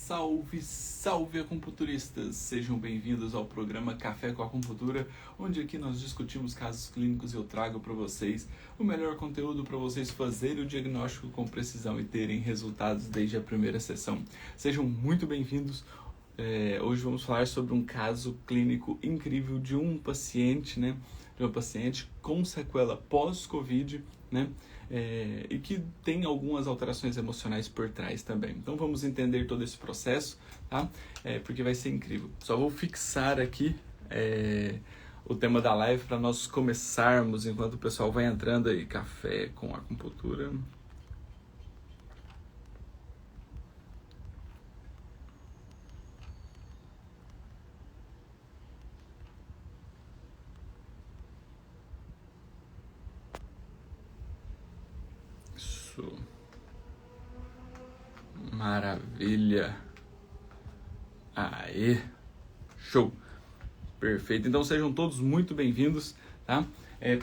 Salve, salve acupunturistas! Sejam bem-vindos ao programa Café com Acupuntura, onde aqui nós discutimos casos clínicos e eu trago para vocês o melhor conteúdo para vocês fazerem o diagnóstico com precisão e terem resultados desde a primeira sessão. Sejam muito bem-vindos. Hoje vamos falar sobre um caso clínico incrível de um paciente, de uma paciente com sequela pós-Covid, e que tem algumas alterações emocionais por trás também. Então vamos entender todo esse processo, tá? Porque vai ser incrível. Só vou fixar aqui o tema da live para nós começarmos enquanto o pessoal vai entrando aí. Café com acupuntura. Maravilha. Aê, show, perfeito. Então sejam todos muito bem-vindos, tá?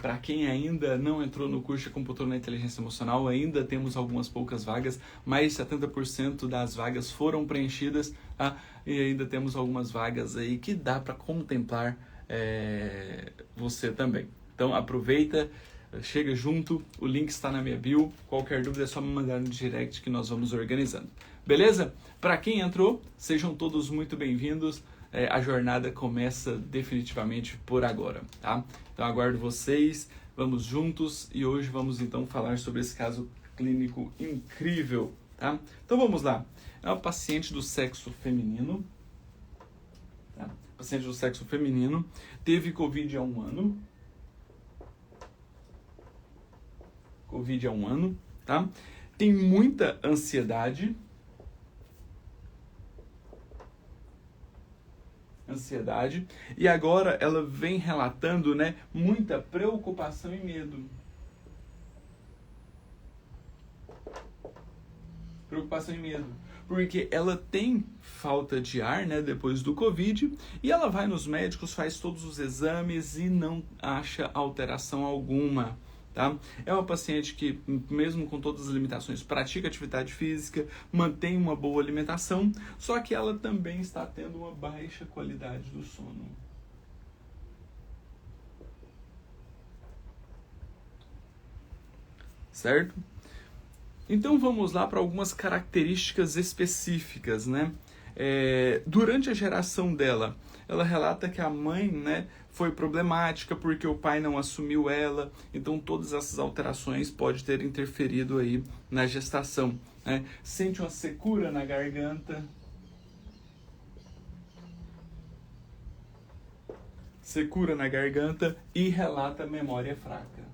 Para quem ainda não entrou no curso de Acupuntura na Inteligência Emocional, ainda temos algumas poucas vagas, mais 70% das vagas foram preenchidas, tá? E ainda temos algumas vagas aí que dá para contemplar você também. Então aproveita, chega junto, o link está na minha bio, qualquer dúvida é só me mandar no direct que nós vamos organizando. Beleza? Para quem entrou, sejam todos muito bem-vindos, a jornada começa definitivamente por agora, tá? Então aguardo vocês, vamos juntos e hoje vamos então falar sobre esse caso clínico incrível, tá? Então vamos lá, é uma paciente do sexo feminino, tá? Paciente do sexo feminino, teve Covid há um ano, Covid há um ano, tá? Tem muita ansiedade, e agora ela vem relatando, muita preocupação e medo. Preocupação e medo, porque ela tem falta de ar, depois do Covid, e ela vai nos médicos, faz todos os exames e não acha alteração alguma. Tá? É uma paciente que, mesmo com todas as limitações, pratica atividade física, mantém uma boa alimentação, só que ela também está tendo uma baixa qualidade do sono. Certo? Então vamos lá para algumas características específicas, durante a geração dela, ela relata que a mãe, foi problemática porque o pai não assumiu ela, então todas essas alterações podem ter interferido aí na gestação, Sente uma secura na garganta, e relata memória fraca.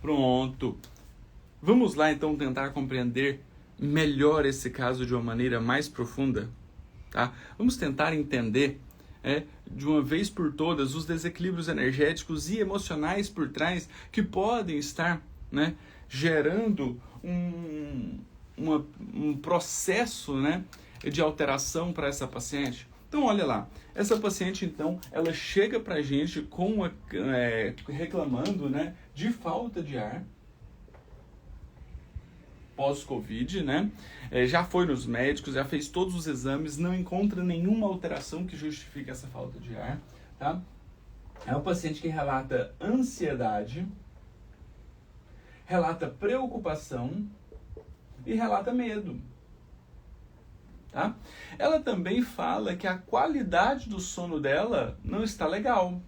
Pronto. Vamos lá então tentar compreender melhor esse caso de uma maneira mais profunda, tá? Vamos tentar entender de uma vez por todas os desequilíbrios energéticos e emocionais por trás que podem estar, gerando um processo, de alteração para essa paciente. Então, olha lá, essa paciente, então, ela chega pra gente reclamando, de falta de ar pós-Covid, já foi nos médicos, já fez todos os exames, não encontra nenhuma alteração que justifique essa falta de ar, tá? É uma paciente que relata ansiedade, relata preocupação e relata medo. Tá? Ela também fala que a qualidade do sono dela não está legal.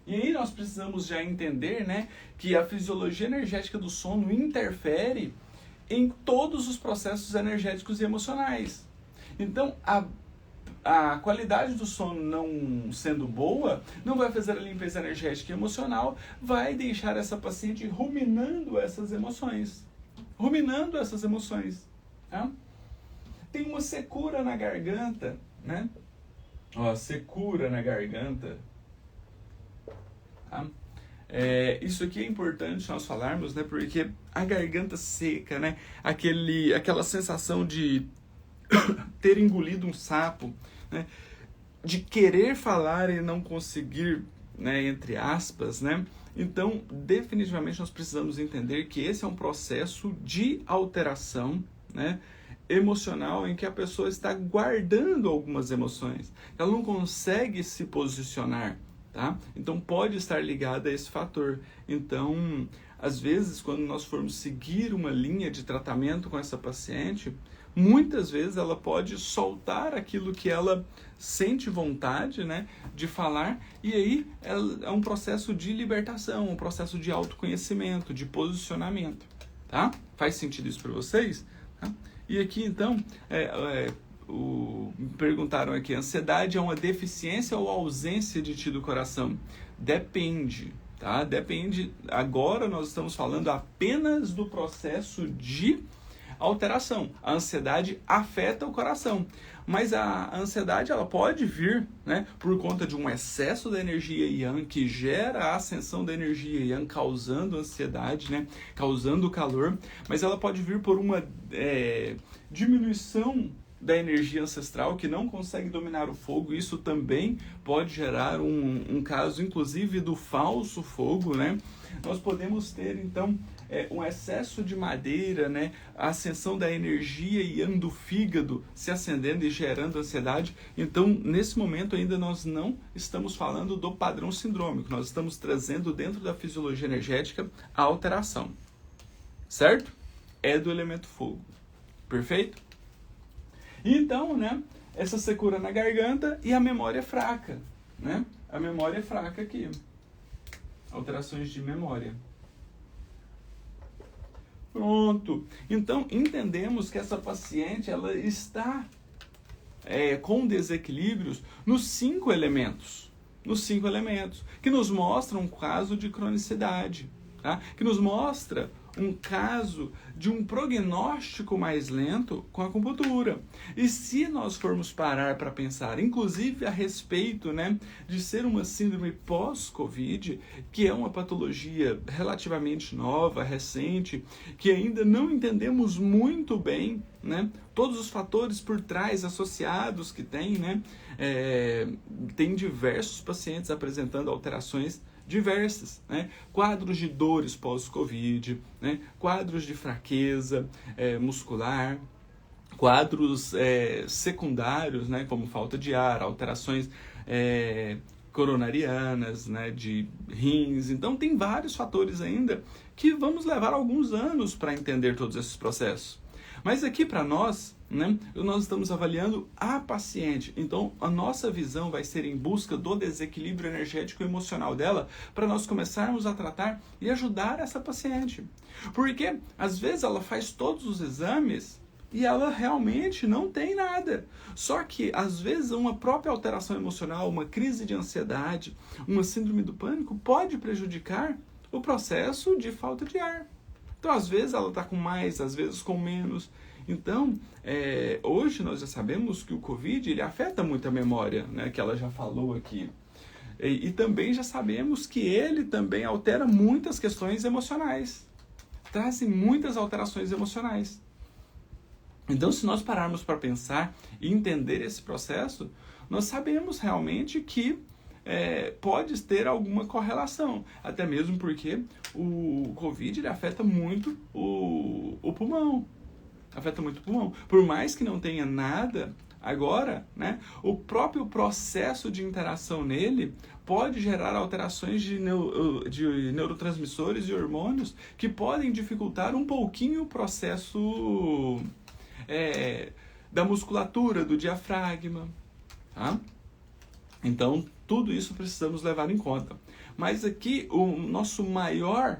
E aí nós precisamos já entender, que a fisiologia energética do sono interfere em todos os processos energéticos e emocionais. Então, a qualidade do sono não sendo boa, não vai fazer a limpeza energética e emocional, vai deixar essa paciente ruminando essas emoções. Tá? Tem uma secura na garganta, secura na garganta. Tá? Isso aqui é importante nós falarmos, né? Porque a garganta seca, né? Aquela sensação de ter engolido um sapo, né? De querer falar e não conseguir, né? Entre aspas, né? Então, definitivamente nós precisamos entender que esse é um processo de alteração, né? Emocional, em que a pessoa está guardando algumas emoções. Ela não consegue se posicionar, tá? Então pode estar ligada a esse fator. Então, às vezes, quando nós formos seguir uma linha de tratamento com essa paciente, muitas vezes ela pode soltar aquilo que ela sente vontade, né, de falar, e aí é um processo de libertação, um processo de autoconhecimento, de posicionamento, tá? Faz sentido isso para vocês? Tá? E aqui, então, me perguntaram aqui, ansiedade é uma deficiência ou ausência de ti do coração? Depende, tá? Depende. Agora nós estamos falando apenas do processo de alteração. A ansiedade afeta o coração, mas a ansiedade ela pode vir, né, por conta de um excesso da energia yang que gera a ascensão da energia yang, causando ansiedade, né, causando calor, mas ela pode vir por uma diminuição da energia ancestral que não consegue dominar o fogo. Isso também pode gerar um caso, inclusive, do falso fogo, né? Nós podemos ter, então, um excesso de madeira, né? A ascensão da energia yang do fígado se acendendo e gerando ansiedade. Então, nesse momento ainda nós não estamos falando do padrão sindrômico, nós estamos trazendo dentro da fisiologia energética a alteração, certo? É do elemento fogo, perfeito? Então, né, essa secura na garganta e a memória fraca, né? A memória fraca aqui. Alterações de memória. Pronto. Então, entendemos que essa paciente, ela está com desequilíbrios nos 5 elementos. Nos 5 elementos. Que nos mostram um caso de cronicidade, tá? Que nos mostra um caso de um prognóstico mais lento com a acupuntura. E se nós formos parar para pensar, inclusive a respeito, né, de ser uma síndrome pós-Covid, que é uma patologia relativamente nova, recente, que ainda não entendemos muito bem, né, todos os fatores por trás associados que tem, né, tem diversos pacientes apresentando alterações diversas, né? Quadros de dores pós-Covid, né? Quadros de fraqueza muscular, quadros secundários, né? Como falta de ar, alterações coronarianas, né? De rins. Então tem vários fatores ainda que vamos levar alguns anos para entender todos esses processos. Mas aqui para nós, né, nós estamos avaliando a paciente. Então, a nossa visão vai ser em busca do desequilíbrio energético e emocional dela para nós começarmos a tratar e ajudar essa paciente. Porque, às vezes, ela faz todos os exames e ela realmente não tem nada. Só que, às vezes, uma própria alteração emocional, uma crise de ansiedade, uma síndrome do pânico pode prejudicar o processo de falta de ar. Então, às vezes, ela está com mais, às vezes com menos. Então, hoje nós já sabemos que o Covid ele afeta muito a memória, né, que ela já falou aqui. E também já sabemos que ele também altera muitas questões emocionais. Trazem muitas alterações emocionais. Então, se nós pararmos para pensar e entender esse processo, nós sabemos realmente que pode ter alguma correlação, até mesmo porque o Covid ele afeta muito o pulmão, Por mais que não tenha nada agora, né, o próprio processo de interação nele pode gerar alterações de neurotransmissores e hormônios que podem dificultar um pouquinho o processo da musculatura, do diafragma, tá? Então, tudo isso precisamos levar em conta. Mas aqui, o nosso maior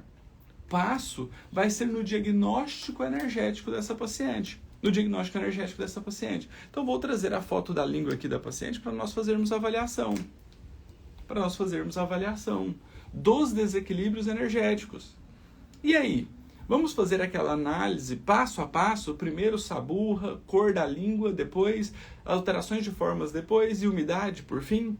passo vai ser no diagnóstico energético dessa paciente. Então, vou trazer a foto da língua aqui da paciente para nós fazermos a avaliação. Dos desequilíbrios energéticos. E aí? Vamos fazer aquela análise passo a passo, primeiro saburra, cor da língua, depois alterações de formas, depois e umidade, por fim?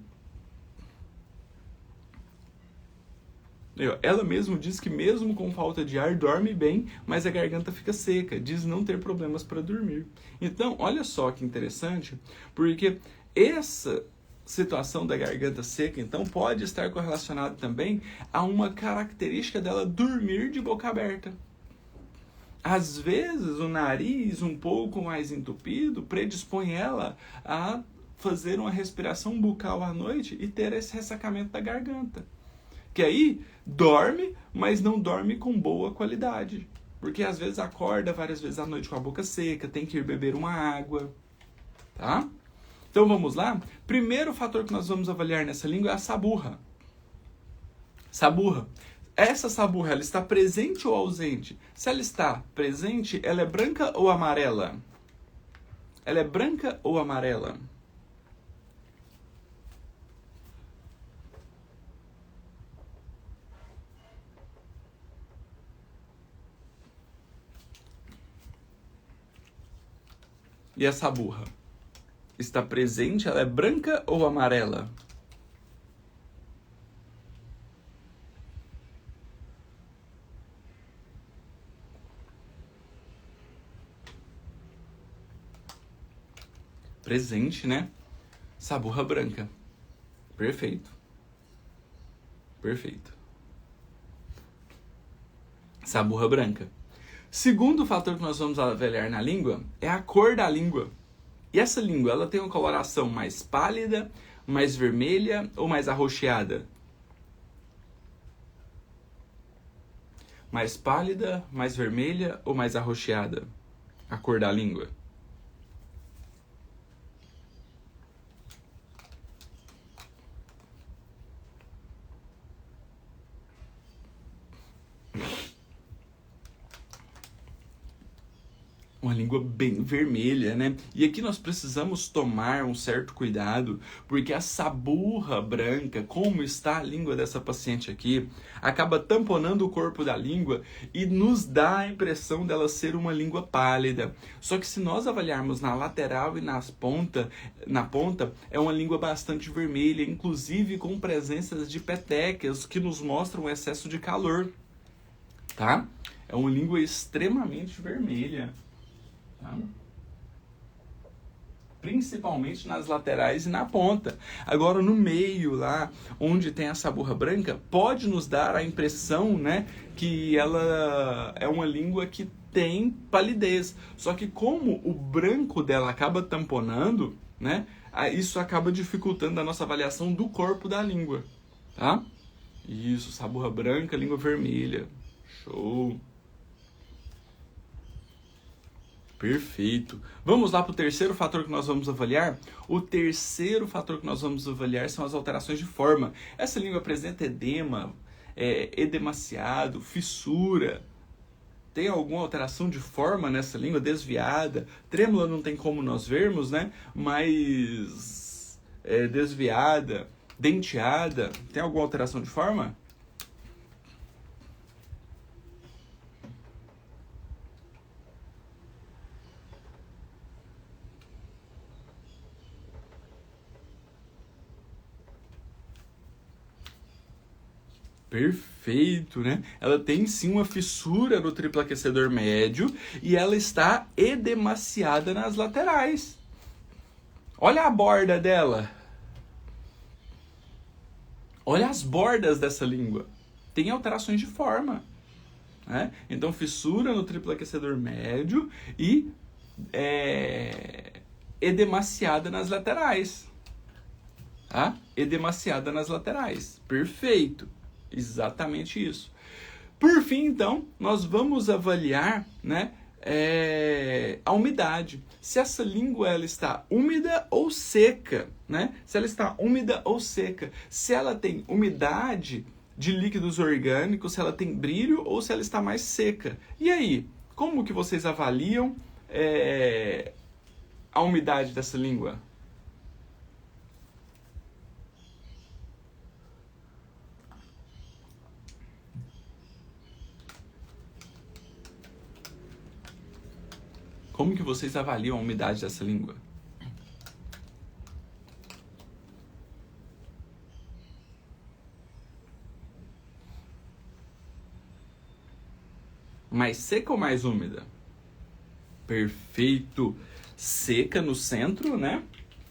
Ela mesma diz que mesmo com falta de ar, dorme bem, mas a garganta fica seca. Diz não ter problemas para dormir. Então, olha só que interessante, porque essa situação da garganta seca, então, pode estar correlacionada também a uma característica dela dormir de boca aberta. Às vezes, o nariz um pouco mais entupido predispõe ela a fazer uma respiração bucal à noite e ter esse ressacamento da garganta. Que aí dorme, mas não dorme com boa qualidade. Porque às vezes acorda várias vezes à noite com a boca seca, tem que ir beber uma água, tá? Então vamos lá? Primeiro fator que nós vamos avaliar nessa língua é a saburra. Saburra. Essa saburra, ela está presente ou ausente? Se ela está presente, ela é branca ou amarela? Ela é branca ou amarela? E a saburra? Está presente, ela é branca ou amarela? Presente, né? Saburra branca. Perfeito. Perfeito. Saburra branca. Segundo fator que nós vamos avaliar na língua é a cor da língua. E essa língua, ela tem uma coloração mais pálida, mais vermelha ou mais arroxeada? Mais pálida, mais vermelha ou mais arroxeada? A cor da língua. Uma língua bem vermelha, né? E aqui nós precisamos tomar um certo cuidado, porque a saburra branca, como está a língua dessa paciente aqui, acaba tamponando o corpo da língua e nos dá a impressão dela ser uma língua pálida. Só que se nós avaliarmos na lateral e na ponta, é uma língua bastante vermelha, inclusive com presenças de petecas que nos mostram o excesso de calor, tá? É uma língua extremamente vermelha. Tá? Principalmente nas laterais e na ponta. Agora, no meio, lá onde tem a saburra branca, pode nos dar a impressão, né, que ela é uma língua que tem palidez. Só que como o branco dela acaba tamponando, né, isso acaba dificultando a nossa avaliação do corpo da língua. Tá? Isso, saburra branca, língua vermelha. Show! Perfeito. Vamos lá para o terceiro fator que nós vamos avaliar? O terceiro fator que nós vamos avaliar são as alterações de forma. Essa língua apresenta edema, edemaciado, fissura. Tem alguma alteração de forma nessa língua? Desviada? Trêmula não tem como nós vermos, né? Mas desviada, denteada. Tem alguma alteração de forma? Perfeito, né? Ela tem sim uma fissura no triplo aquecedor médio e ela está edemaciada nas laterais. Olha a borda dela. Olha as bordas dessa língua. Tem alterações de forma, né? Então, fissura no triplo aquecedor médio e edemaciada nas laterais. Tá? Edemaciada nas laterais. Perfeito. Exatamente isso. Por fim, então, nós vamos avaliar, né, a umidade. Se essa língua ela está úmida ou seca, né? Se ela está úmida ou seca. Se ela tem umidade de líquidos orgânicos, se ela tem brilho ou se ela está mais seca. E aí, como que vocês avaliam a umidade dessa língua? Como que vocês avaliam a umidade dessa língua? Mais seca ou mais úmida? Perfeito. Seca no centro, né?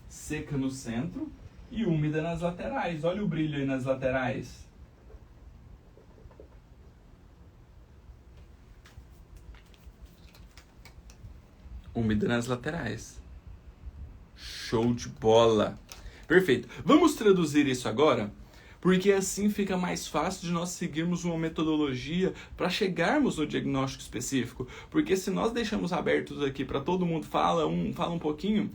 Seca no centro e úmida nas laterais. Olha o brilho aí nas laterais. Úmida nas laterais. Show de bola. Perfeito. Vamos traduzir isso agora? Porque assim fica mais fácil de nós seguirmos uma metodologia para chegarmos no diagnóstico específico. Porque se nós deixamos abertos aqui para todo mundo fala um pouquinho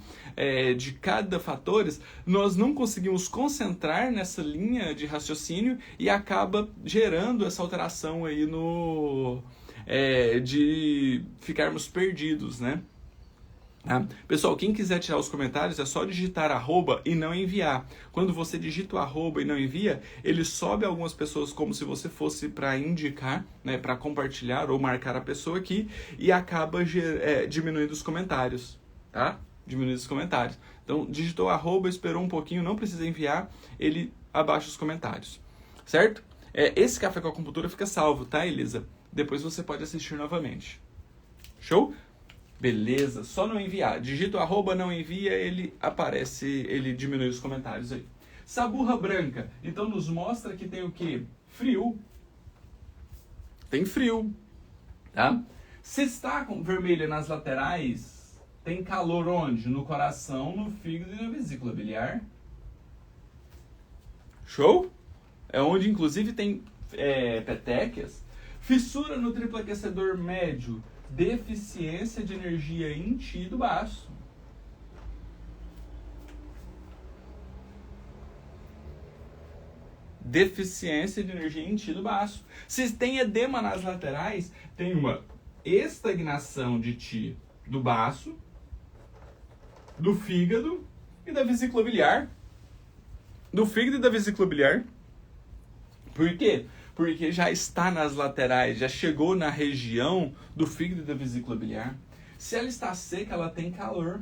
de cada fatores, nós não conseguimos concentrar nessa linha de raciocínio e acaba gerando essa alteração aí de ficarmos perdidos, né? Pessoal, quem quiser tirar os comentários é só digitar @ e não enviar. Quando você digita o @ e não envia, ele sobe algumas pessoas como se você fosse para indicar, né, para compartilhar ou marcar a pessoa aqui e acaba diminuindo os comentários, tá? Diminuindo os comentários. Então, digitou @, esperou um pouquinho, não precisa enviar, ele abaixa os comentários, certo? Esse Café com Acupuntura fica salvo, tá, Elisa? Depois você pode assistir novamente. Show? Beleza, só não enviar. Digita o @, não envia, ele aparece, ele diminui os comentários aí. Saburra branca. Então nos mostra que tem o quê? Frio. Tem frio, tá? Se está com vermelha nas laterais, tem calor onde? No coração, no fígado e na vesícula biliar. Show? É onde inclusive tem petequias. Fissura no triplo aquecedor médio. Deficiência de energia em ti do baço. Deficiência de energia em ti do baço. Se tem edema nas laterais, tem uma estagnação de ti do baço, do fígado e da vesícula biliar. Do fígado e da vesícula biliar. Por quê? Porque já está nas laterais, já chegou na região do fígado e da vesícula biliar. Se ela está seca, ela tem calor,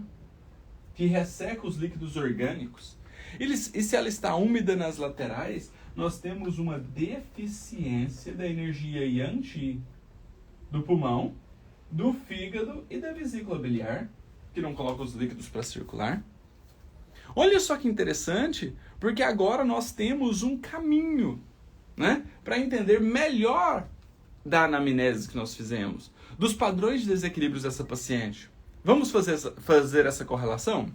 que resseca os líquidos orgânicos. E se ela está úmida nas laterais, nós temos uma deficiência da energia yang do pulmão, do fígado e da vesícula biliar, que não coloca os líquidos para circular. Olha só que interessante, porque agora nós temos um caminho, né, para entender melhor da anamnese que nós fizemos, dos padrões de desequilíbrios dessa paciente. Vamos fazer essa correlação?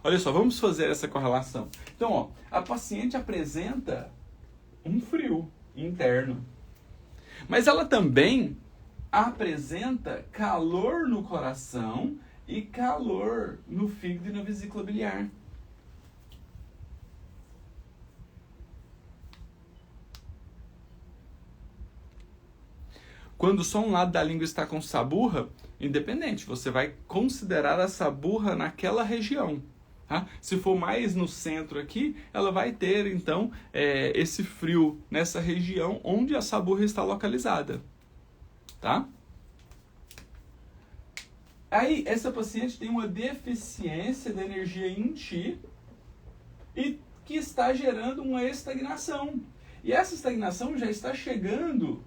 Olha só, vamos fazer essa correlação. Então, ó, a paciente apresenta um frio interno, mas ela também apresenta calor no coração e calor no fígado e na vesícula biliar. Quando só um lado da língua está com saburra, independente, você vai considerar a saburra naquela região. Tá? Se for mais no centro aqui, ela vai ter, então, esse frio nessa região onde a saburra está localizada. Tá? Aí, essa paciente tem uma deficiência de energia em ti e que está gerando uma estagnação. E essa estagnação já está chegando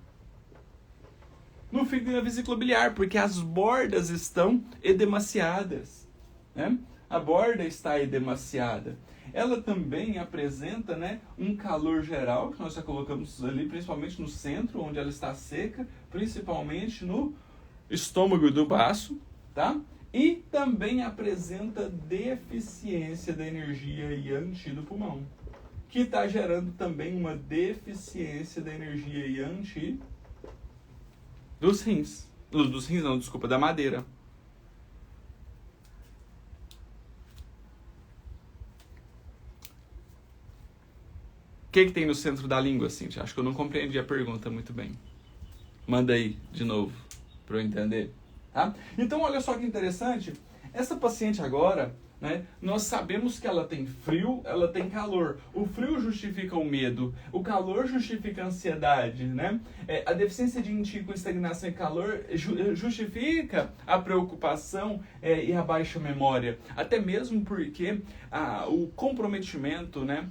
no fígado e na vesícula biliar, porque as bordas estão edemaciadas, né? A borda está edemaciada. Ela também apresenta, né, um calor geral, que nós já colocamos ali, principalmente no centro, onde ela está seca, principalmente no estômago do baço, tá? E também apresenta deficiência da energia yang do pulmão, que está gerando também uma deficiência da energia yang dos rins. Dos rins não, desculpa, da madeira. O que tem no centro da língua, Cíntia? Acho que eu não compreendi a pergunta muito bem. Manda aí, de novo, para eu entender. Tá? Então, olha só que interessante. Essa paciente agora né? Nós sabemos que ela tem frio, ela tem calor. O frio justifica o medo, o calor justifica a ansiedade, né? A deficiência de yin com estagnação e calor justifica a preocupação e a baixa memória. Até mesmo porque o comprometimento, né,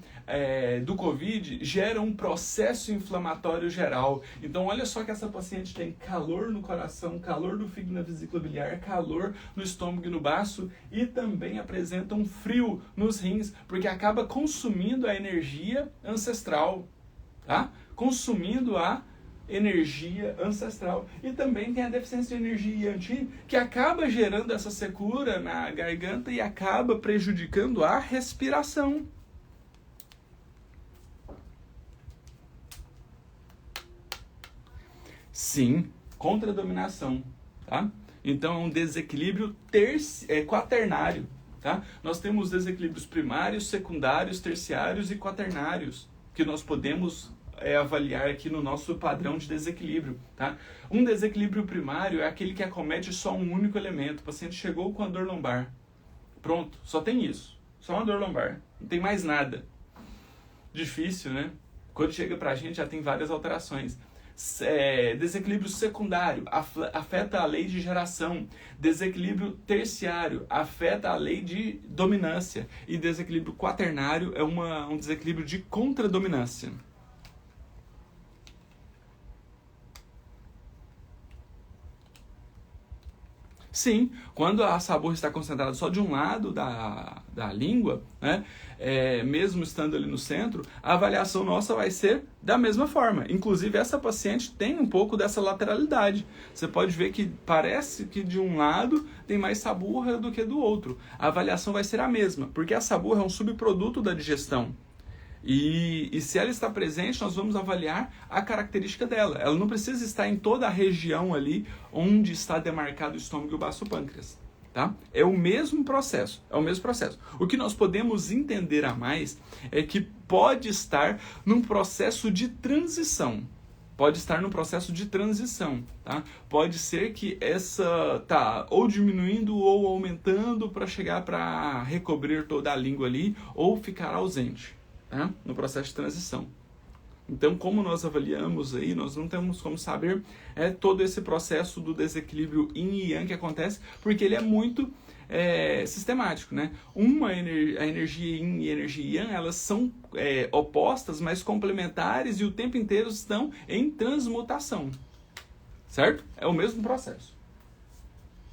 do Covid gera um processo inflamatório geral. Então olha só que essa paciente tem calor no coração, calor do fígado na vesícula biliar, calor no estômago e no baço e também apresenta um frio nos rins, porque acaba consumindo a energia ancestral, tá? Consumindo a energia ancestral. E também tem a deficiência de energia Yang, que acaba gerando essa secura na garganta e acaba prejudicando a respiração. Sim, contradominação, tá? Então é um desequilíbrio quaternário, tá? Nós temos desequilíbrios primários, secundários, terciários e quaternários, que nós podemos avaliar aqui no nosso padrão de desequilíbrio, tá? Um desequilíbrio primário é aquele que acomete só um único elemento. O paciente chegou com a dor lombar. Pronto, só tem isso. Só uma dor lombar. Não tem mais nada. Difícil, né? Quando chega pra gente já tem várias alterações. Desequilíbrio secundário afeta a lei de geração. Desequilíbrio terciário afeta a lei de dominância. E desequilíbrio quaternário é um desequilíbrio de contradominância. Sim, quando a saburra está concentrada só de um lado da língua, né, mesmo estando ali no centro, a avaliação nossa vai ser da mesma forma. Inclusive, essa paciente tem um pouco dessa lateralidade. Você pode ver que parece que de um lado tem mais saburra do que do outro. A avaliação vai ser a mesma, porque a saburra é um subproduto da digestão. E se ela está presente, nós vamos avaliar a característica dela. Ela não precisa estar em toda a região ali onde está demarcado o estômago e o baço pâncreas, tá? É o mesmo processo, O que nós podemos entender a mais é que pode estar num processo de transição. Tá? Pode ser que essa tá ou diminuindo ou aumentando para chegar para recobrir toda a língua ali ou ficar ausente. Tá? No processo de transição. Então, como nós avaliamos aí, nós não temos como saber todo esse processo do desequilíbrio yin e yang que acontece, porque ele é muito sistemático, né? A energia yin e a energia yang, elas são opostas, mas complementares e o tempo inteiro estão em transmutação, certo? É o mesmo processo.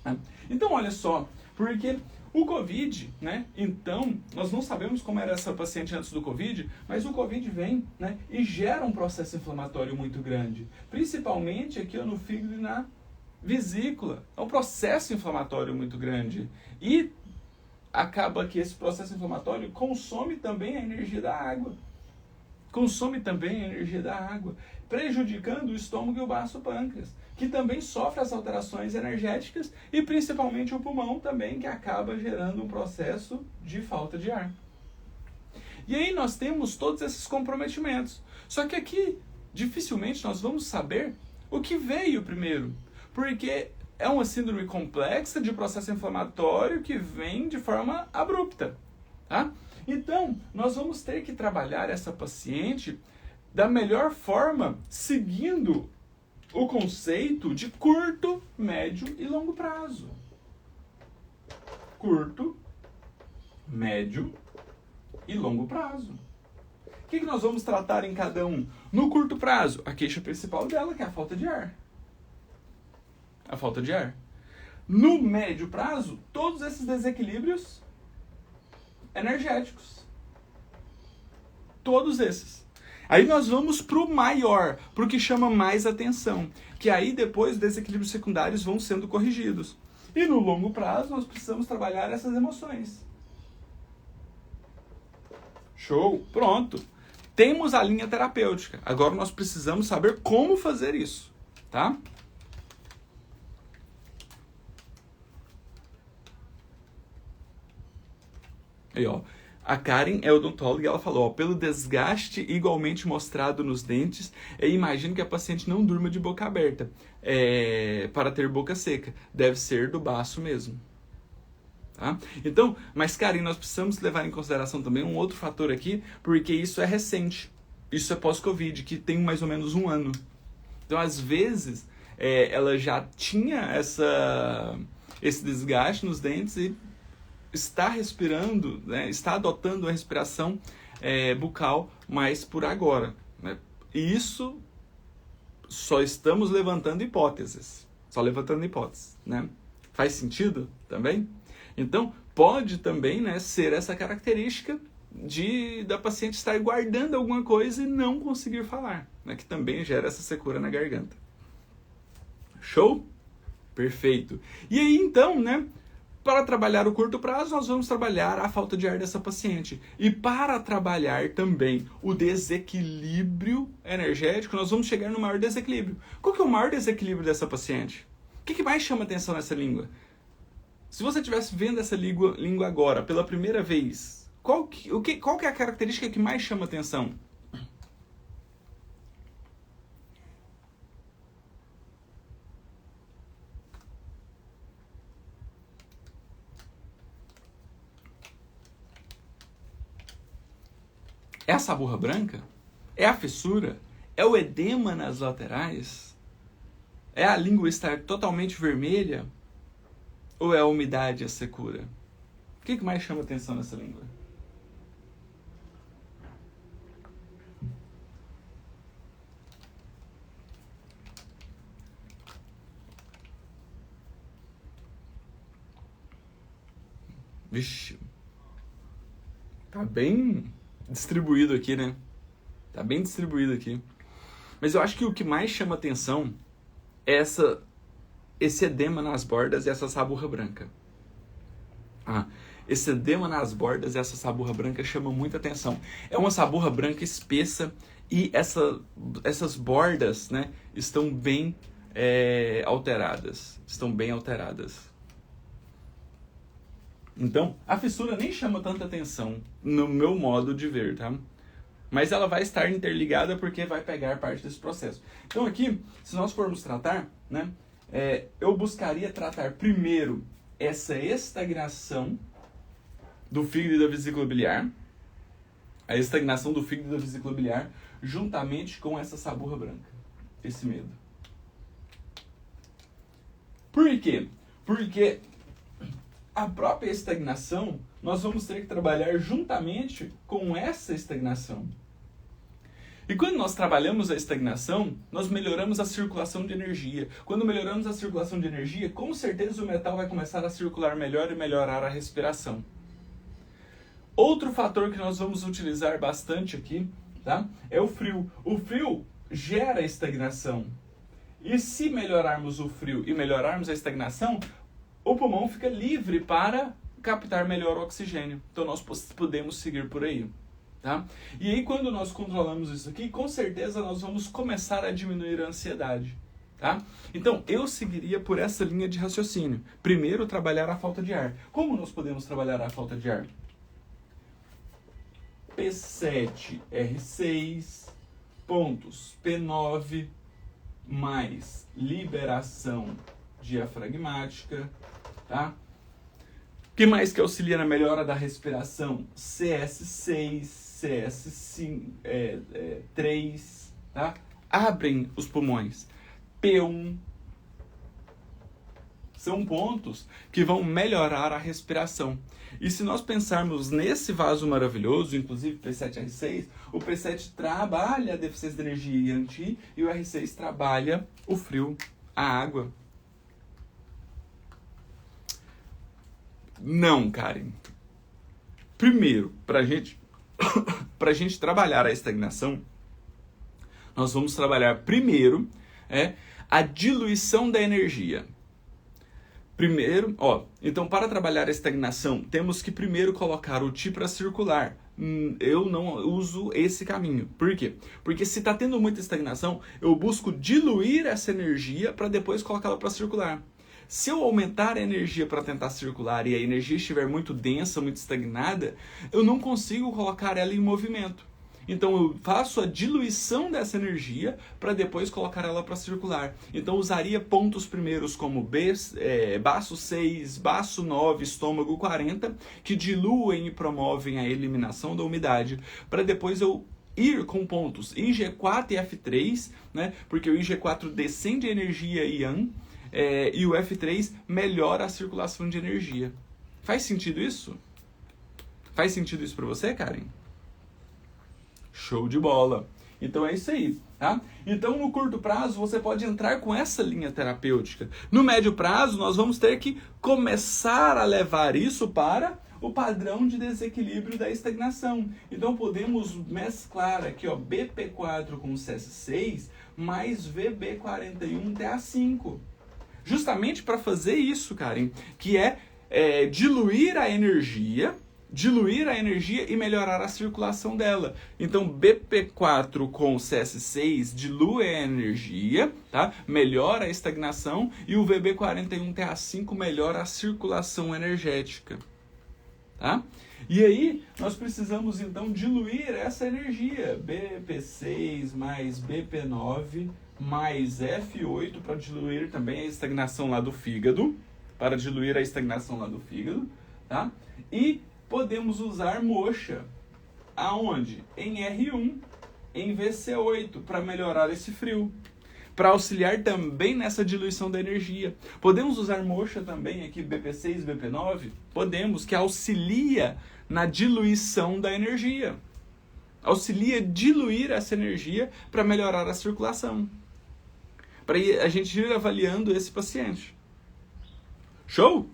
Tá? Então, olha só, porque o Covid, né? Então, nós não sabemos como era essa paciente antes do Covid, mas o Covid vem, né, e gera um processo inflamatório muito grande, principalmente aqui no fígado e na vesícula. É um processo inflamatório muito grande. E acaba que esse processo inflamatório consome também a energia da água. Prejudicando o estômago e o baço pâncreas, que também sofre as alterações energéticas e principalmente o pulmão também, que acaba gerando um processo de falta de ar. E aí nós temos todos esses comprometimentos. Só que aqui, dificilmente nós vamos saber o que veio primeiro, porque é uma síndrome complexa de processo inflamatório que vem de forma abrupta, tá? Então, nós vamos ter que trabalhar essa paciente da melhor forma, seguindo o conceito de curto, médio e longo prazo. Curto, médio e longo prazo. O que nós vamos tratar em cada um? No curto prazo, a queixa principal dela, que é a falta de ar. No médio prazo, todos esses desequilíbrios energéticos. Todos esses. Aí nós vamos para o maior, para o que chama mais atenção, que aí depois os desequilíbrios secundários vão sendo corrigidos. E no longo prazo nós precisamos trabalhar essas emoções. Show, pronto. Temos a linha terapêutica. Agora nós precisamos saber como fazer isso, tá? Aí, ó. A Karen é odontóloga e ela falou, pelo desgaste igualmente mostrado nos dentes, imagino que a paciente não durma de boca aberta para ter boca seca. Deve ser do baço mesmo. Tá? Então, mas Karen, nós precisamos levar em consideração também um outro fator aqui, porque isso é recente. Isso é pós-Covid, que tem mais ou menos 1 ano. Então, às vezes, ela já tinha esse desgaste nos dentes e está respirando, né, está adotando a respiração bucal mais por agora. Né? E isso só estamos levantando hipóteses. Só levantando hipóteses. Né? Faz sentido também? Então, pode também, né, ser essa característica da paciente estar guardando alguma coisa e não conseguir falar, né, que também gera essa secura na garganta. Show? Perfeito. E aí, então, né, para trabalhar o curto prazo, nós vamos trabalhar a falta de ar dessa paciente. E para trabalhar também o desequilíbrio energético, nós vamos chegar no maior desequilíbrio. Qual que é o maior desequilíbrio dessa paciente? O que mais chama atenção nessa língua? Se você estivesse vendo essa língua agora, pela primeira vez, qual que é a característica que mais chama atenção? É a saburra branca? É a fissura? É o edema nas laterais? É a língua estar totalmente vermelha? Ou é a umidade e a secura? O que mais chama atenção nessa língua? Vixe. Tá bem distribuído aqui, né? Tá bem distribuído aqui. Mas eu acho que o que mais chama atenção é esse edema nas bordas e essa saburra branca. Esse edema nas bordas e essa saburra branca chama muita atenção. É uma saburra branca espessa e essas bordas, né, estão bem alteradas. Estão bem alteradas. Então, a fissura nem chama tanta atenção no meu modo de ver, tá? Mas ela vai estar interligada porque vai pegar parte desse processo. Então aqui, se nós formos tratar, né, eu buscaria tratar primeiro essa estagnação do fígado e da vesícula biliar, a estagnação do fígado e da vesícula biliar, juntamente com essa saburra branca, esse medo. Por quê? Porque a própria estagnação, nós vamos ter que trabalhar juntamente com essa estagnação. E quando nós trabalhamos a estagnação, nós melhoramos a circulação de energia. Quando melhoramos a circulação de energia, com certeza o metal vai começar a circular melhor e melhorar a respiração. Outro fator que nós vamos utilizar bastante aqui, tá, é o frio. O frio gera estagnação. E se melhorarmos o frio e melhorarmos a estagnação, o pulmão fica livre para captar melhor o oxigênio. Então nós podemos seguir por aí. Tá? E aí quando nós controlamos isso aqui, com certeza nós vamos começar a diminuir a ansiedade. Tá? Então eu seguiria por essa linha de raciocínio. Primeiro, trabalhar a falta de ar. Como nós podemos trabalhar a falta de ar? P7R6, pontos P9, mais liberação diafragmática, tá? O que mais que auxilia na melhora da respiração? CS6, CS3, tá? Abrem os pulmões. P1. São pontos que vão melhorar a respiração. E se nós pensarmos nesse vaso maravilhoso, inclusive P7R6, o P7 trabalha a deficiência de energia Yang-Qi e o R6 trabalha o frio, a água. Não, Karen. Primeiro, pra gente trabalhar a estagnação, nós vamos trabalhar primeiro a diluição da energia. Primeiro, então para trabalhar a estagnação, temos que primeiro colocar o Qi para circular. Eu não uso esse caminho. Por quê? Porque se está tendo muita estagnação, eu busco diluir essa energia para depois colocá-la para circular. Se eu aumentar a energia para tentar circular e a energia estiver muito densa, muito estagnada, eu não consigo colocar ela em movimento. Então eu faço a diluição dessa energia para depois colocar ela para circular. Então usaria pontos primeiros como baço 6, baço 9, estômago 40, que diluem e promovem a eliminação da umidade, para depois eu ir com pontos em G4 e F3, né? Porque o IG4 descende a energia Yang, e o F3 melhora a circulação de energia. Faz sentido isso? Faz sentido isso para você, Karen? Show de bola! Então é isso aí, tá? Então no curto prazo você pode entrar com essa linha terapêutica. No médio prazo nós vamos ter que começar a levar isso para o padrão de desequilíbrio da estagnação. Então podemos mesclar aqui, ó, BP4 com CS6 mais VB41 TA5. Justamente para fazer isso, Karen, que é diluir a energia e melhorar a circulação dela. Então, BP4 com CS6 dilui a energia, tá? Melhora a estagnação, e o VB41TA5 melhora a circulação energética, tá? E aí, nós precisamos então diluir essa energia, BP6 mais BP9 mais F8 para diluir também a estagnação lá do fígado, tá? E podemos usar moxa, aonde? Em R1, em VC8, para melhorar esse frio, para auxiliar também nessa diluição da energia. Podemos usar moxa também aqui, BP6, BP9? Podemos, que auxilia na diluição da energia. Auxilia diluir essa energia para melhorar a circulação. Para a gente ir avaliando esse paciente. Show?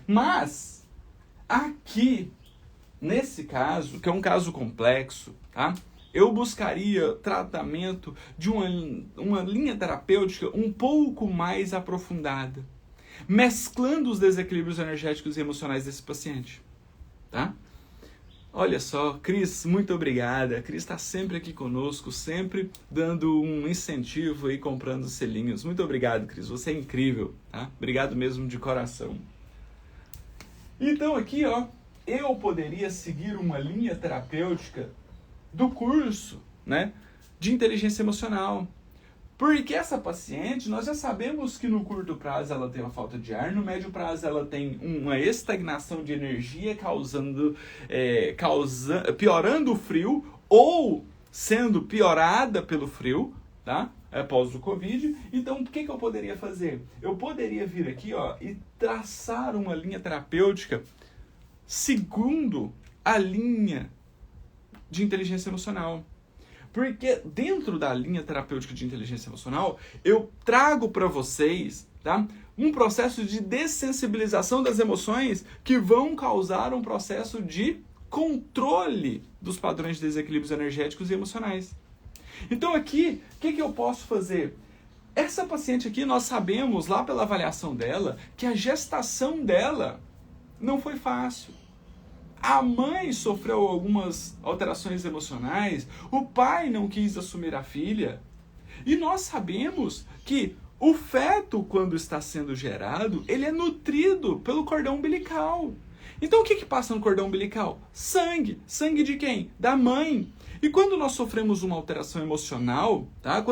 Mas aqui, nesse caso, que é um caso complexo, tá? Eu buscaria tratamento de uma linha terapêutica um pouco mais aprofundada, mesclando os desequilíbrios energéticos e emocionais desse paciente, tá? Olha só, Cris, muito obrigada. Cris está sempre aqui conosco, sempre dando um incentivo e comprando selinhos. Muito obrigado, Cris, você é incrível, tá? Obrigado mesmo de coração. Então aqui, ó, eu poderia seguir uma linha terapêutica do curso, né, de inteligência emocional. Porque essa paciente, nós já sabemos que no curto prazo ela tem uma falta de ar, no médio prazo ela tem uma estagnação de energia piorando o frio ou sendo piorada pelo frio, tá? Após o Covid. Então, o que eu poderia fazer? Eu poderia vir aqui, ó, e traçar uma linha terapêutica segundo a linha de inteligência emocional. Porque dentro da linha terapêutica de inteligência emocional, eu trago para vocês, tá, um processo de dessensibilização das emoções que vão causar um processo de controle dos padrões de desequilíbrios energéticos e emocionais. Então aqui, o que eu posso fazer? Essa paciente aqui, nós sabemos lá pela avaliação dela que a gestação dela não foi fácil. A mãe sofreu algumas alterações emocionais, o pai não quis assumir a filha. E nós sabemos que o feto, quando está sendo gerado, ele é nutrido pelo cordão umbilical. Então o que passa no cordão umbilical? Sangue. Sangue de quem? Da mãe. E quando nós sofremos uma alteração emocional, tá?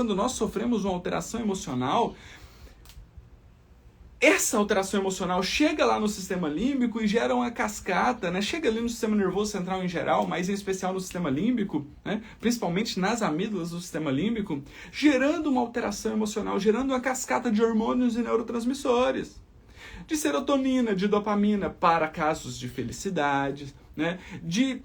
Essa alteração emocional chega lá no sistema límbico e gera uma cascata, né? Chega ali no sistema nervoso central em geral, mas em especial no sistema límbico, né? Principalmente nas amígdalas do sistema límbico, gerando uma alteração emocional, gerando uma cascata de hormônios e neurotransmissores. De serotonina, de dopamina para casos de felicidade, né? De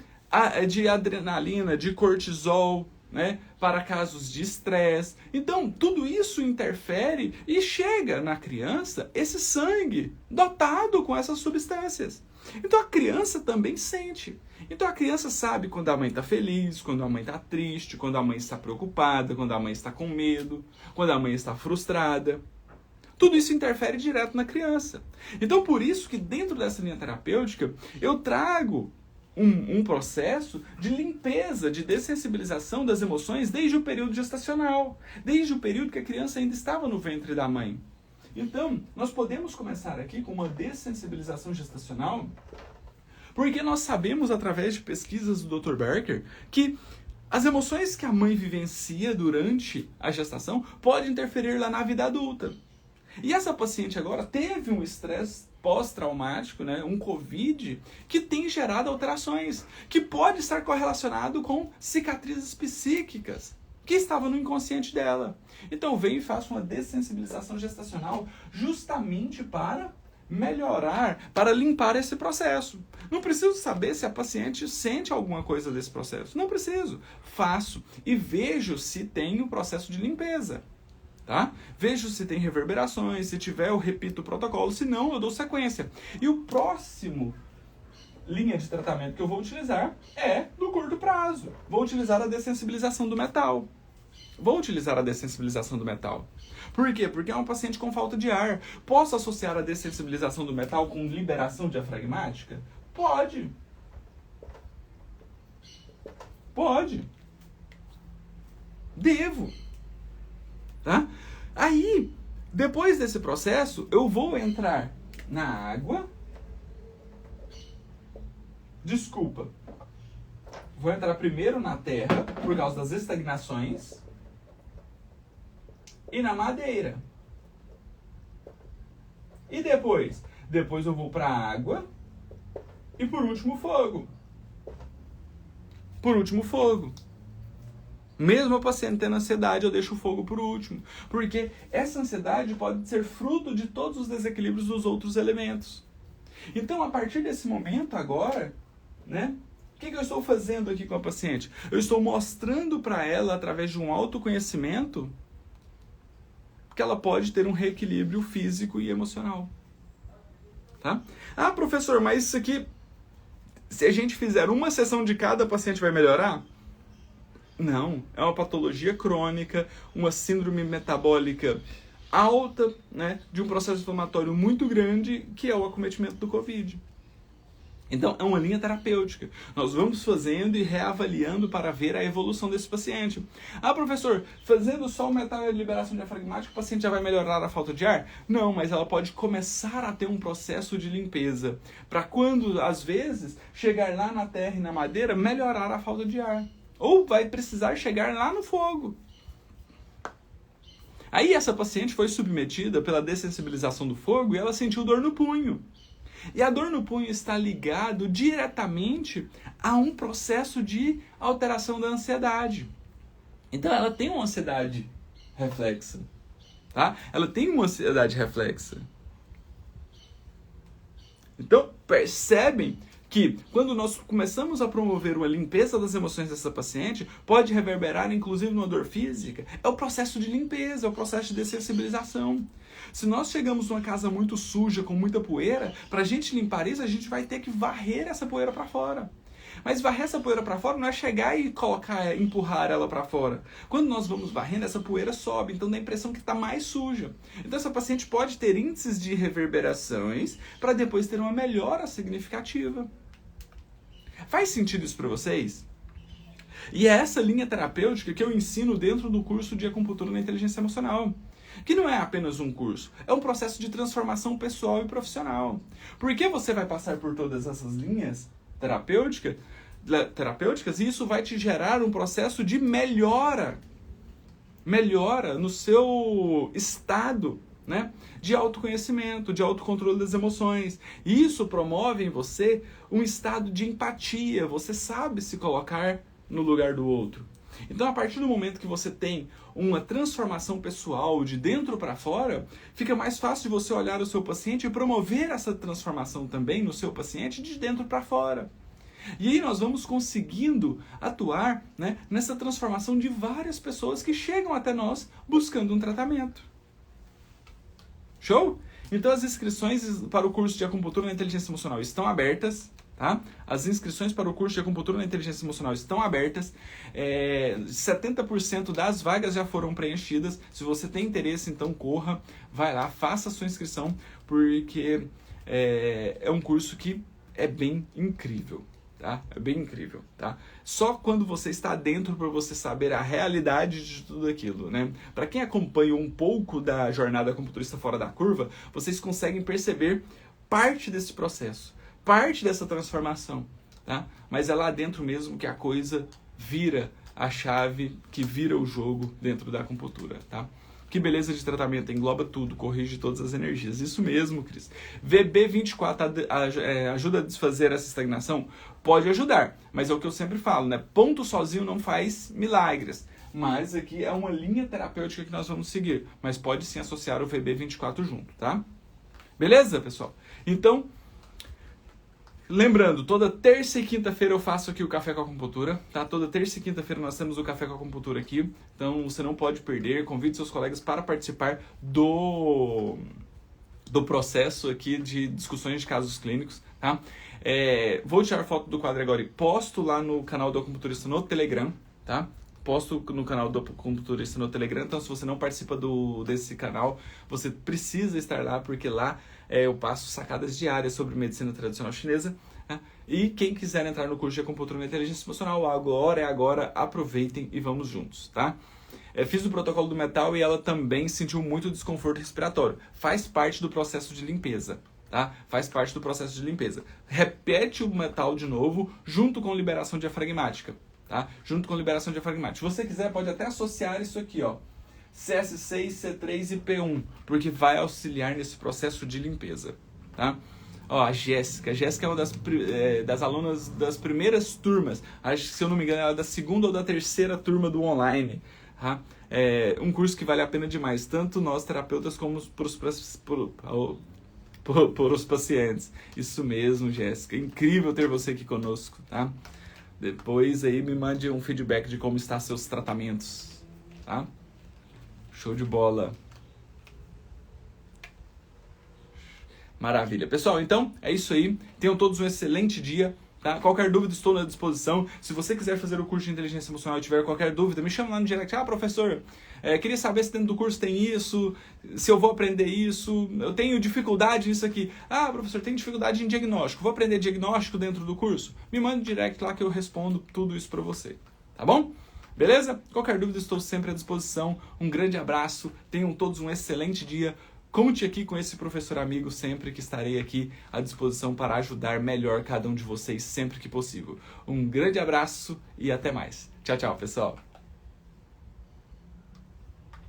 adrenalina, de cortisol, né, para casos de estresse. Então, tudo isso interfere e chega na criança esse sangue dotado com essas substâncias. Então, a criança também sente. Então, a criança sabe quando a mãe está feliz, quando a mãe está triste, quando a mãe está preocupada, quando a mãe está com medo, quando a mãe está frustrada. Tudo isso interfere direto na criança. Então, por isso que dentro dessa linha terapêutica, eu trago um processo de limpeza, de dessensibilização das emoções desde o período gestacional, desde o período que a criança ainda estava no ventre da mãe. Então, nós podemos começar aqui com uma dessensibilização gestacional, porque nós sabemos, através de pesquisas do Dr. Berker, que As emoções que a mãe vivencia durante a gestação podem interferir lá na vida adulta. E essa paciente agora teve um estresse pós-traumático, né, um COVID, que tem gerado alterações, que pode estar correlacionado com cicatrizes psíquicas que estavam no inconsciente dela. Então eu venho e faço uma dessensibilização gestacional justamente para melhorar, para limpar esse processo. Não preciso saber se a paciente sente alguma coisa desse processo. Não preciso. Faço e vejo se tem um processo de limpeza. Tá? Vejo se tem reverberações, se tiver eu repito o protocolo, se não eu dou sequência. E o próximo linha de tratamento que eu vou utilizar é no curto prazo. Vou utilizar a dessensibilização do metal. Por quê? Porque é um paciente com falta de ar. Posso associar a dessensibilização do metal com liberação diafragmática? Pode. Devo. Tá? Aí, depois desse processo, eu vou entrar na água. Vou entrar primeiro na terra, por causa das estagnações. E na madeira. E depois? Depois eu vou para a água. E por último, fogo. Mesmo a paciente tendo ansiedade, eu deixo o fogo por último. Porque essa ansiedade pode ser fruto de todos os desequilíbrios dos outros elementos. Então, a partir desse momento agora, né? O que eu estou fazendo aqui com a paciente? Eu estou mostrando para ela, através de um autoconhecimento, que ela pode ter um reequilíbrio físico e emocional. Tá? Ah, professor, mas isso aqui, se a gente fizer uma sessão de cada, a paciente vai melhorar? Não, é uma patologia crônica, uma síndrome metabólica alta, né, de um processo inflamatório muito grande, que é o acometimento do COVID. Então, é uma linha terapêutica. Nós vamos fazendo e reavaliando para ver a evolução desse paciente. Ah, professor, fazendo só o metal e a liberação diafragmática, o paciente já vai melhorar a falta de ar? Não, mas ela pode começar a ter um processo de limpeza. Para quando, às vezes, chegar lá na terra e na madeira, melhorar a falta de ar. Ou vai precisar chegar lá no fogo. Aí essa paciente foi submetida pela dessensibilização do fogo e ela sentiu dor no punho. E a dor no punho está ligado diretamente a um processo de alteração da ansiedade. Então ela tem uma ansiedade reflexa. Tá? Ela tem uma ansiedade reflexa. Então percebem que quando nós começamos a promover uma limpeza das emoções dessa paciente, pode reverberar inclusive numa dor física. É o processo de limpeza, é o processo de dessensibilização. Se nós chegamos numa casa muito suja, com muita poeira, para a gente limpar isso, a gente vai ter que varrer essa poeira para fora. Mas varrer essa poeira para fora não é chegar e empurrar ela para fora. Quando nós vamos varrendo, essa poeira sobe, então dá a impressão que está mais suja. Então essa paciente pode ter índices de reverberações para depois ter uma melhora significativa. Faz sentido isso para vocês? E é essa linha terapêutica que eu ensino dentro do curso de acupuntura na inteligência emocional. Que não é apenas um curso, é um processo de transformação pessoal e profissional. Porque você vai passar por todas essas linhas terapêuticas e isso vai te gerar um processo de melhora no seu estado, né, de autoconhecimento, de autocontrole das emoções. E isso promove em você um estado de empatia, você sabe se colocar no lugar do outro. Então, a partir do momento que você tem uma transformação pessoal de dentro para fora, fica mais fácil de você olhar o seu paciente e promover essa transformação também no seu paciente de dentro para fora. E aí nós vamos conseguindo atuar, né, nessa transformação de várias pessoas que chegam até nós buscando um tratamento. Show? Então as inscrições para o curso de acupuntura na inteligência emocional estão abertas. Tá? As inscrições para o curso de acupuntura na inteligência emocional estão abertas. 70% das vagas já foram preenchidas. Se você tem interesse, então corra, vai lá, faça a sua inscrição, porque é um curso que é bem incrível. Tá? É bem incrível. Tá? Só quando você está dentro para você saber a realidade de tudo aquilo. Né? Para quem acompanha um pouco da jornada acupunturista fora da curva, vocês conseguem perceber parte desse processo. Parte dessa transformação, tá? Mas é lá dentro mesmo que a coisa vira a chave que vira o jogo dentro da acupuntura, tá? Que beleza de tratamento, engloba tudo, corrige todas as energias. Isso mesmo, Cris. VB24 ajuda a desfazer essa estagnação? Pode ajudar, mas é o que eu sempre falo, né? Ponto sozinho não faz milagres. Mas aqui é uma linha terapêutica que nós vamos seguir. Mas pode sim associar o VB24 junto, tá? Beleza, pessoal? Então, lembrando, toda terça e quinta-feira eu faço aqui o Café com Acupuntura, tá? Toda terça e quinta-feira nós temos o Café com Acupuntura aqui, então você não pode perder. Convide seus colegas para participar do processo aqui de discussões de casos clínicos, tá? Vou tirar foto do quadro agora e posto lá no canal do Acupunturista no Telegram, tá? Posto no canal do Acupunturista no Telegram, então se você não participa desse canal, você precisa estar lá, porque lá eu passo sacadas diárias sobre medicina tradicional chinesa, né? E quem quiser entrar no curso de Acupuntura na Inteligência Emocional, agora, aproveitem e vamos juntos, tá? Fiz o protocolo do metal e ela também sentiu muito desconforto respiratório. Faz parte do processo de limpeza, tá? Faz parte do processo de limpeza. Repete o metal de novo, junto com liberação diafragmática. Tá? Junto com liberação diafragmática. Se você quiser, pode até associar isso aqui, ó, CS6, C3 e P1, porque vai auxiliar nesse processo de limpeza, tá? Ó, a Jéssica é uma das alunas das primeiras turmas, acho que, se eu não me engano, ela é da segunda ou da terceira turma do online, tá? É um curso que vale a pena demais, tanto nós terapeutas como para os pacientes. Isso mesmo, Jéssica, incrível ter você aqui conosco, tá? Depois aí me mande um feedback de como estão seus tratamentos, tá? Show de bola. Maravilha. Pessoal, então é isso aí. Tenham todos um excelente dia, tá? Qualquer dúvida, estou à disposição. Se você quiser fazer o curso de Inteligência Emocional e tiver qualquer dúvida, me chama lá no direct. Ah, professor, queria saber se dentro do curso tem isso, se eu vou aprender isso, eu tenho dificuldade nisso aqui. Ah, professor, tenho dificuldade em diagnóstico, vou aprender diagnóstico dentro do curso? Me manda um direct lá que eu respondo tudo isso para você, tá bom? Beleza? Qualquer dúvida, estou sempre à disposição. Um grande abraço, tenham todos um excelente dia. Conte aqui com esse professor amigo sempre, que estarei aqui à disposição para ajudar melhor cada um de vocês sempre que possível. Um grande abraço e até mais. Tchau, tchau, pessoal.